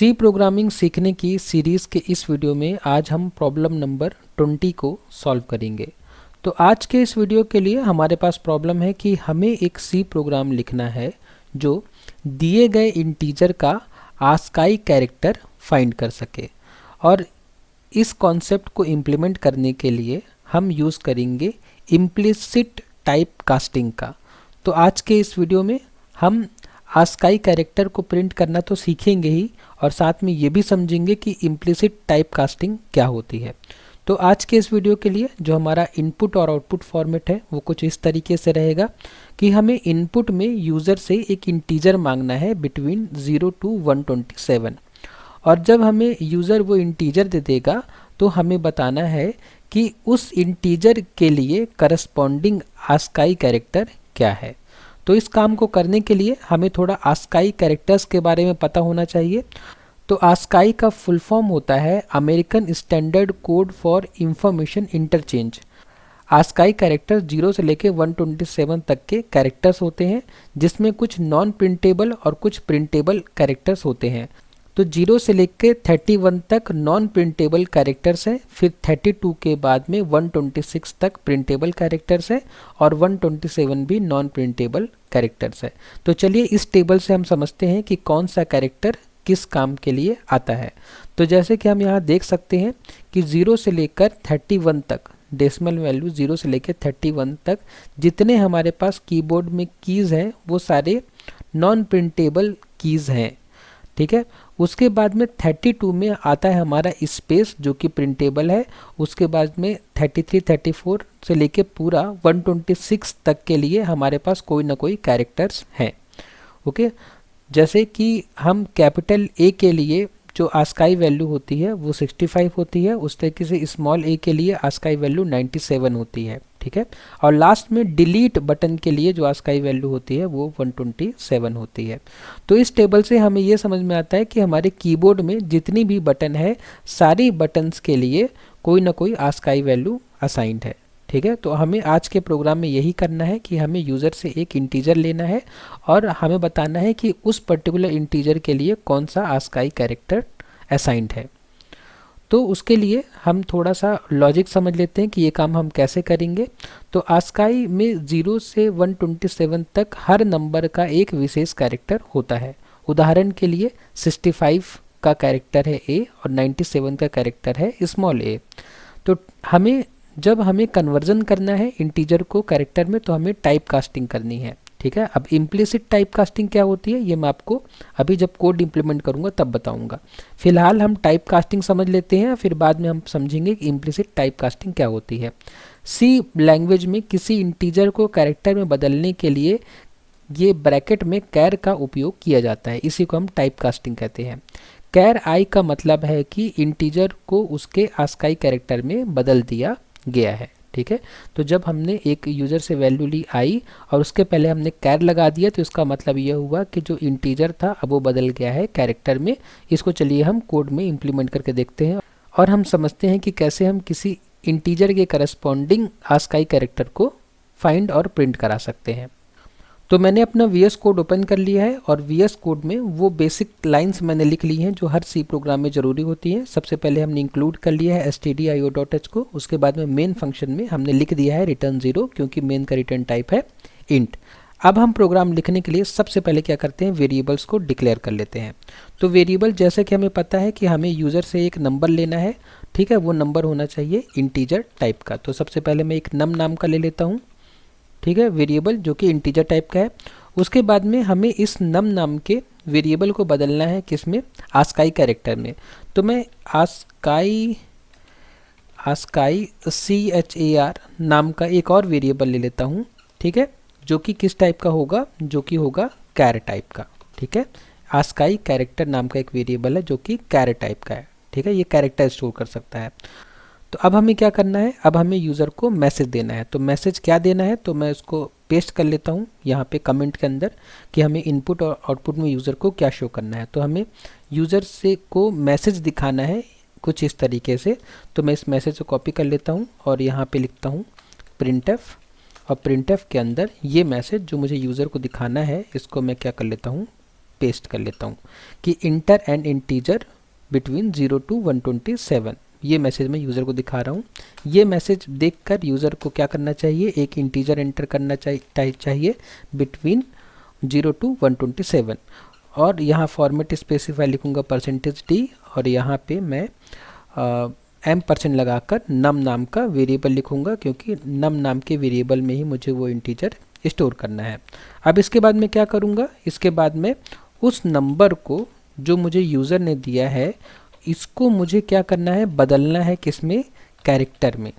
सी programming सीखने की series के इस वीडियो में आज हम प्रॉब्लम नंबर 20 को सॉल्व करेंगे। तो आज के इस वीडियो के लिए हमारे पास प्रॉब्लम है कि हमें एक सी प्रोग्राम लिखना है जो दिए गए इंटीजर का आस्काई कैरेक्टर फाइंड कर सके, और इस कॉन्सेप्ट को इम्प्लीमेंट करने के लिए हम यूज़ करेंगे इम्प्लिसिट टाइप कास्टिंग का। तो आज के इस वीडियो में हम आस्काई कैरेक्टर को प्रिंट करना तो सीखेंगे ही, और साथ में ये भी समझेंगे कि इम्प्लिसिट टाइप कास्टिंग क्या होती है। तो आज के इस वीडियो के लिए जो हमारा इनपुट और आउटपुट फॉर्मेट है वो कुछ इस तरीके से रहेगा कि हमें इनपुट में यूज़र से एक इंटीजर मांगना है बिटवीन 0 to 127, और जब हमें यूज़र वो इंटीजर दे देगा तो हमें बताना है कि उस इंटीजर के लिए करस्पॉन्डिंग आस्काई कैरेक्टर क्या है। तो इस काम को करने के लिए हमें थोड़ा आस्काई कैरेक्टर्स के बारे में पता होना चाहिए। तो आस्काई का फुल फॉर्म होता है American standard code for information interchange. ASCII character 0 से लेके 127 तक के कैरेक्टर्स होते हैं, जिसमें कुछ नॉन प्रिंटेबल और कुछ प्रिंटेबल कैरेक्टर्स होते हैं। तो 0 से लेके 31 तक नॉन प्रिंटेबल कैरेक्टर्स हैं, फिर 32 के बाद में 126 तक प्रिंटेबल कैरेक्टर्स हैं, और 127 भी नॉन प्रिंटेबल कैरेक्टर्स है। तो चलिए इस टेबल से हम समझते हैं कि कौन सा कैरेक्टर किस काम के लिए आता है। तो जैसे कि हम यहाँ देख सकते हैं कि 0 से लेकर 31 तक, डेसिमल वैल्यू 0 से लेकर 31 तक जितने हमारे पास कीबोर्ड में कीज़ हैं वो सारे नॉन प्रिंटेबल कीज़ हैं, ठीक है। उसके बाद में 32 में आता है हमारा स्पेस जो कि प्रिंटेबल है। उसके बाद में 33, 34 से लेके पूरा 126 तक के लिए हमारे पास कोई ना कोई कैरेक्टर्स हैं, ओके। जैसे कि हम कैपिटल ए के लिए जो आस्काई वैल्यू होती है वो 65 होती है, उस तरीके से स्मॉल ए के लिए आस्काई वैल्यू 97 होती है, ठीक है। और लास्ट में डिलीट बटन के लिए जो आस्काई वैल्यू होती है वो 127 होती है। तो इस टेबल से हमें ये समझ में आता है कि हमारे कीबोर्ड में जितनी भी बटन है सारी बटन्स के लिए कोई ना कोई आस्काई वैल्यू असाइंड है, ठीक है। तो हमें आज के प्रोग्राम में यही करना है कि हमें यूज़र से एक इंटीजर लेना है और हमें बताना है कि उस पर्टिकुलर इंटीजर के लिए कौन सा आस्काई कैरेक्टर असाइंड है। तो उसके लिए हम थोड़ा सा लॉजिक समझ लेते हैं कि ये काम हम कैसे करेंगे। तो आस्काई में 0 से 127 तक हर नंबर का एक विशेष कैरेक्टर होता है। उदाहरण के लिए 65 का कैरेक्टर है ए और 97 का कैरेक्टर है स्मॉल ए। तो जब हमें कन्वर्जन करना है इंटीजर को कैरेक्टर में तो हमें टाइप कास्टिंग करनी है, ठीक है। अब इम्प्लिसिट टाइप कास्टिंग क्या होती है ये मैं आपको अभी जब कोड इंप्लीमेंट करूंगा तब बताऊंगा। फिलहाल हम टाइप कास्टिंग समझ लेते हैं, फिर बाद में हम समझेंगे कि इम्प्लिसिट टाइप कास्टिंग क्या होती है। सी लैंग्वेज में किसी इंटीजर को कैरेक्टर में बदलने के लिए ये ब्रैकेट में कैर का उपयोग किया जाता है, इसी को हम टाइप कास्टिंग कहते हैं। कैर आई का मतलब है कि इंटीजर को उसके आस्काई कैरेक्टर में बदल दिया गया है, ठीक है। तो जब हमने एक यूज़र से वैल्यू ली आई और उसके पहले हमने कैर लगा दिया तो इसका मतलब यह हुआ कि जो इंटीजर था अब वो बदल गया है कैरेक्टर में। इसको चलिए हम कोड में इम्प्लीमेंट करके देखते हैं और हम समझते हैं कि कैसे हम किसी इंटीजर के करस्पॉन्डिंग आस्काई कैरेक्टर को फाइंड और प्रिंट करा सकते हैं। तो मैंने अपना VS कोड ओपन कर लिया है और VS कोड में वो बेसिक लाइंस मैंने लिख ली हैं जो हर सी प्रोग्राम में ज़रूरी होती हैं। सबसे पहले हमने इंक्लूड कर लिया है stdio.h को। उसके बाद में मेन फंक्शन में हमने लिख दिया है रिटर्न 0, क्योंकि मेन का रिटर्न टाइप है इंट। अब हम प्रोग्राम लिखने के लिए सबसे पहले क्या करते हैं, वेरिएबल्स को डिक्लेयर कर लेते हैं। तो वेरिएबल जैसे कि हमें पता है कि हमें यूज़र से एक नंबर लेना है, ठीक है। वो नंबर होना चाहिए इंटीजर टाइप का। तो सबसे पहले मैं एक नम नाम का ले लेता हूँ, ठीक है, वेरिएबल जो कि इंटीजर टाइप का है। उसके बाद में हमें इस नम नाम के वेरिएबल को बदलना है किसमें, आस्काई कैरेक्टर में। तो मैं आस्काई CHAR नाम का एक और वेरिएबल ले लेता हूँ, ठीक है, जो कि किस टाइप का होगा, जो कि होगा कैर टाइप का, ठीक है। आस्काई कैरेक्टर नाम का एक वेरिएबल है जो कि कैर टाइप का है, ठीक है। ये कैरेक्टर स्टोर कर सकता है। तो अब हमें क्या करना है, अब हमें यूज़र को मैसेज देना है। तो मैसेज क्या देना है, तो मैं उसको पेस्ट कर लेता हूँ यहाँ पे कमेंट के अंदर कि हमें इनपुट और आउटपुट में यूज़र को क्या शो करना है। तो हमें यूज़र से को मैसेज दिखाना है कुछ इस तरीके से। तो मैं इस मैसेज को कॉपी कर लेता हूँ और यहाँ पे लिखता हूँ प्रिंटफ, और प्रिंटफ के अंदर ये मैसेज जो मुझे यूज़र को दिखाना है इसको मैं क्या कर लेता हूँ, पेस्ट कर लेता हूँ कि inter N integer between 0 to 127। ये मैसेज मैं यूज़र को दिखा रहा हूँ। ये मैसेज देखकर यूज़र को क्या करना चाहिए, एक इंटीजर एंटर करना चाहिए बिटवीन 0 to 127। और यहाँ फॉर्मेट स्पेसिफाई लिखूँगा %d और यहाँ पे मैं %m लगाकर नम नाम का वेरिएबल लिखूँगा, क्योंकि नम नाम के वेरिएबल में ही मुझे वो इंटीजर स्टोर करना है। अब इसके बाद मैं क्या करूँगा, इसके बाद में उस नंबर को जो मुझे यूज़र ने दिया है इसको मुझे क्या करना है, बदलना है किसमें, कैरेक्टर में।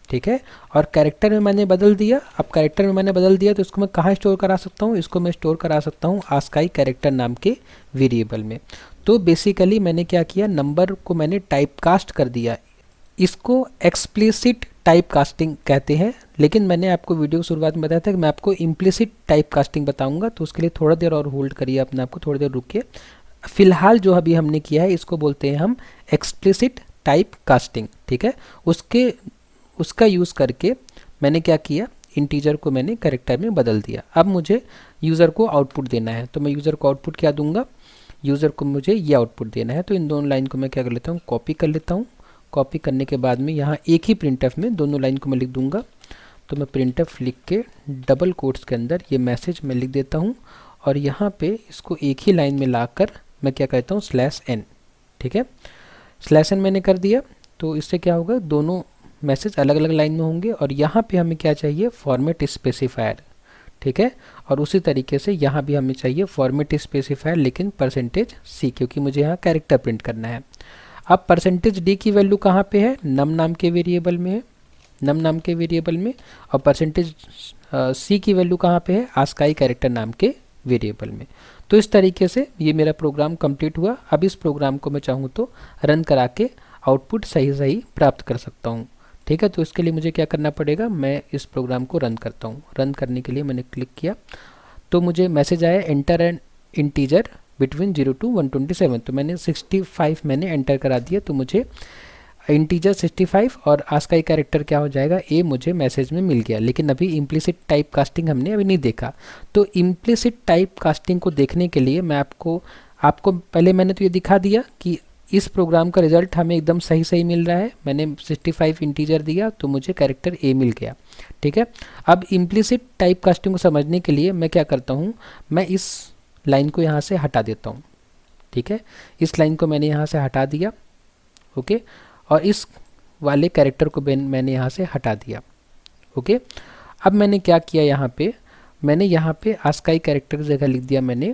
ठीक है, और कैरेक्टर में मैंने बदल दिया। अब कैरेक्टर में मैंने बदल दिया तो इसको मैं कहाँ स्टोर करा सकता हूँ, इसको मैं स्टोर करा सकता हूँ आस्काई कैरेक्टर नाम के वेरिएबल में। तो बेसिकली मैंने क्या किया, नंबर को मैंने टाइप कास्ट कर दिया। इसको एक्सप्लिसिट टाइप कास्टिंग कहते हैं, लेकिन मैंने आपको वीडियो की शुरुआत में बताया था कि मैं आपको इम्प्लिसिट टाइप कास्टिंग बताऊंगा, तो उसके लिए थोड़ा देर और होल्ड करिए अपने आप को, थोड़ी देर रुकिए। फिलहाल जो अभी हमने किया है इसको बोलते हैं हम एक्सप्लिसिट टाइप कास्टिंग। ठीक है, उसका यूज़ करके मैंने क्या किया, इंटीजर को मैंने कैरेक्टर में बदल दिया। अब मुझे यूज़र को आउटपुट देना है, तो मैं यूज़र को आउटपुट क्या दूंगा, यूज़र को मुझे ये आउटपुट देना है। तो इन दोनों लाइन को मैं क्या कर लेता हूँ, कॉपी कर लेता हूँ। कॉपी करने के बाद में यहाँ एक ही प्रिंटफ में दोनों लाइन को मैं लिख दूंगा। तो मैं प्रिंटफ लिख के डबल कोट्स के अंदर ये मैसेज मैं लिख देता हूँ, और यहाँ पे इसको एक ही लाइन में लाकर मैं क्या कहता हूँ, /n। ठीक है, /n मैंने कर दिया। तो इससे क्या होगा, दोनों मैसेज अलग अलग लाइन में होंगे। और यहाँ पे हमें क्या चाहिए, फॉर्मेट स्पेसिफायर। ठीक है, और उसी तरीके से यहाँ भी हमें चाहिए फॉर्मेट स्पेसिफायर, लेकिन %c, क्योंकि मुझे यहाँ कैरेक्टर प्रिंट करना है। अब %d की वैल्यू कहाँ पे है, नम नाम के वेरिएबल में है, नम नाम के वेरिएबल में। और %c की वैल्यू कहाँ पे है, आस्काई कैरेक्टर नाम के वेरिएबल में। तो इस तरीके से ये मेरा प्रोग्राम कंप्लीट हुआ। अब इस प्रोग्राम को मैं चाहूँ तो रन करा के आउटपुट सही प्राप्त कर सकता हूँ। ठीक है, तो इसके लिए मुझे क्या करना पड़ेगा, मैं इस प्रोग्राम को रन करता हूँ। रन करने के लिए मैंने क्लिक किया तो मुझे मैसेज आया, enter N integer between 0 to 127। तो मैंने 65 मैंने एंटर करा दिया, तो मुझे इंटीजर 65 और आस्काई कैरेक्टर क्या हो जाएगा, ए मुझे मैसेज में मिल गया। लेकिन अभी इम्प्लिसिट टाइप कास्टिंग हमने अभी नहीं देखा। तो इम्प्लिसिट टाइप कास्टिंग को देखने के लिए मैं आपको पहले मैंने तो ये दिखा दिया कि इस प्रोग्राम का रिजल्ट हमें एकदम सही मिल रहा है। मैंने 65 इंटीजर दिया तो मुझे कैरेक्टर ए मिल गया। ठीक है, अब इम्प्लिसिट टाइप कास्टिंग को समझने के लिए मैं क्या करता हूँ, मैं इस लाइन को यहाँ से हटा देता हूँ। ठीक है, इस लाइन को मैंने यहाँ से हटा दिया। ओके, और इस वाले कैरेक्टर को मैंने यहाँ से हटा दिया। ओके, अब मैंने क्या किया, मैंने यहाँ पे आस्काई कैरेक्टर की जगह लिख दिया, मैंने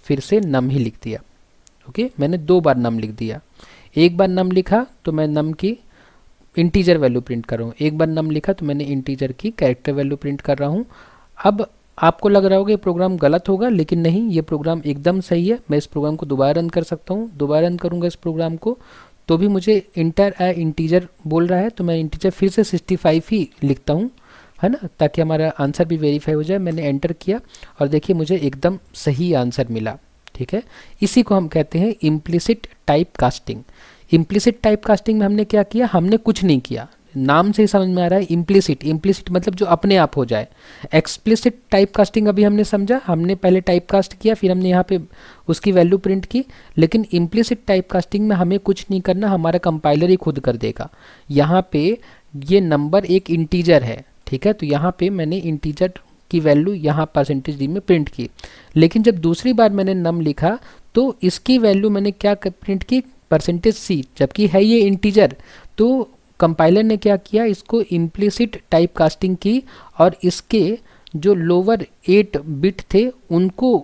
फिर से नम ही लिख दिया। ओके, मैंने 2 बार नम लिख दिया। एक बार नम लिखा तो मैं नम की इंटीजर वैल्यू प्रिंट कर रहा हूँ, एक बार नम लिखा तो मैंने इंटीजर की कैरेक्टर वैल्यू प्रिंट कर रहा हूँ। अब आपको लग रहा होगा ये प्रोग्राम गलत होगा, लेकिन नहीं, ये प्रोग्राम एकदम सही है। मैं इस प्रोग्राम को दोबारा रन कर सकता हूँ। दोबारा रन करूँगा इस प्रोग्राम को तो भी मुझे इंटीजर बोल रहा है, तो मैं इंटीजर फिर से 65 ही लिखता हूँ, है ना, ताकि हमारा आंसर भी वेरीफाई हो जाए। मैंने एंटर किया और देखिए मुझे एकदम सही आंसर मिला। ठीक है, इसी को हम कहते हैं implicit type casting. Implicit type casting में हमने क्या किया, हमने कुछ नहीं किया। नाम से ही समझ में आ रहा है, इम्प्लिसिट मतलब जो अपने आप हो जाए। एक्सप्लिसिट टाइप कास्टिंग अभी हमने समझा, हमने पहले टाइप कास्ट किया, फिर हमने यहाँ पे उसकी वैल्यू प्रिंट की। लेकिन इम्प्लिसिट टाइप कास्टिंग में हमें कुछ नहीं करना, हमारा कंपाइलर ही खुद कर देगा। यहाँ पे ये नंबर एक इंटीजर है। ठीक है, तो यहाँ पे मैंने इंटीजर की वैल्यू यहाँ %d में प्रिंट की। लेकिन जब दूसरी बार मैंने नम लिखा तो इसकी वैल्यू मैंने क्या प्रिंट की, %c, जबकि है ये इंटीजर। तो कंपाइलर ने क्या किया, इसको इम्प्लिसिट टाइप कास्टिंग की और इसके जो लोअर 8 बिट थे उनको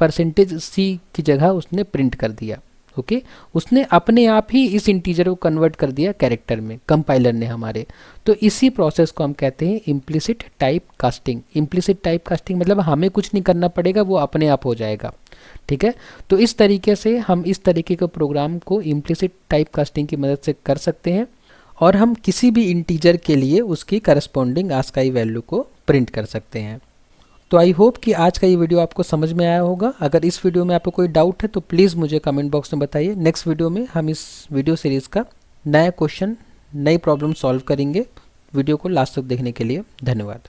%c की जगह उसने प्रिंट कर दिया। ओके, उसने अपने आप ही इस इंटीजर को कन्वर्ट कर दिया कैरेक्टर में, कंपाइलर ने हमारे। तो इसी प्रोसेस को हम कहते हैं implicit type casting. Implicit type casting मतलब हमें कुछ नहीं करना पड़ेगा, वो अपने आप हो जाएगा। ठीक है, तो इस तरीके से हम इस तरीके के प्रोग्राम को इम्प्लिसिट टाइप कास्टिंग की मदद से कर सकते हैं, और हम किसी भी इंटीजर के लिए उसकी करस्पॉन्डिंग आस्काई वैल्यू को प्रिंट कर सकते हैं। तो आई होप कि आज का ये वीडियो आपको समझ में आया होगा। अगर इस वीडियो में आपको कोई डाउट है तो प्लीज़ मुझे कमेंट बॉक्स में बताइए। नेक्स्ट वीडियो में हम इस वीडियो सीरीज़ का नया क्वेश्चन, नई प्रॉब्लम सॉल्व करेंगे। वीडियो को लास्ट तक देखने के लिए धन्यवाद।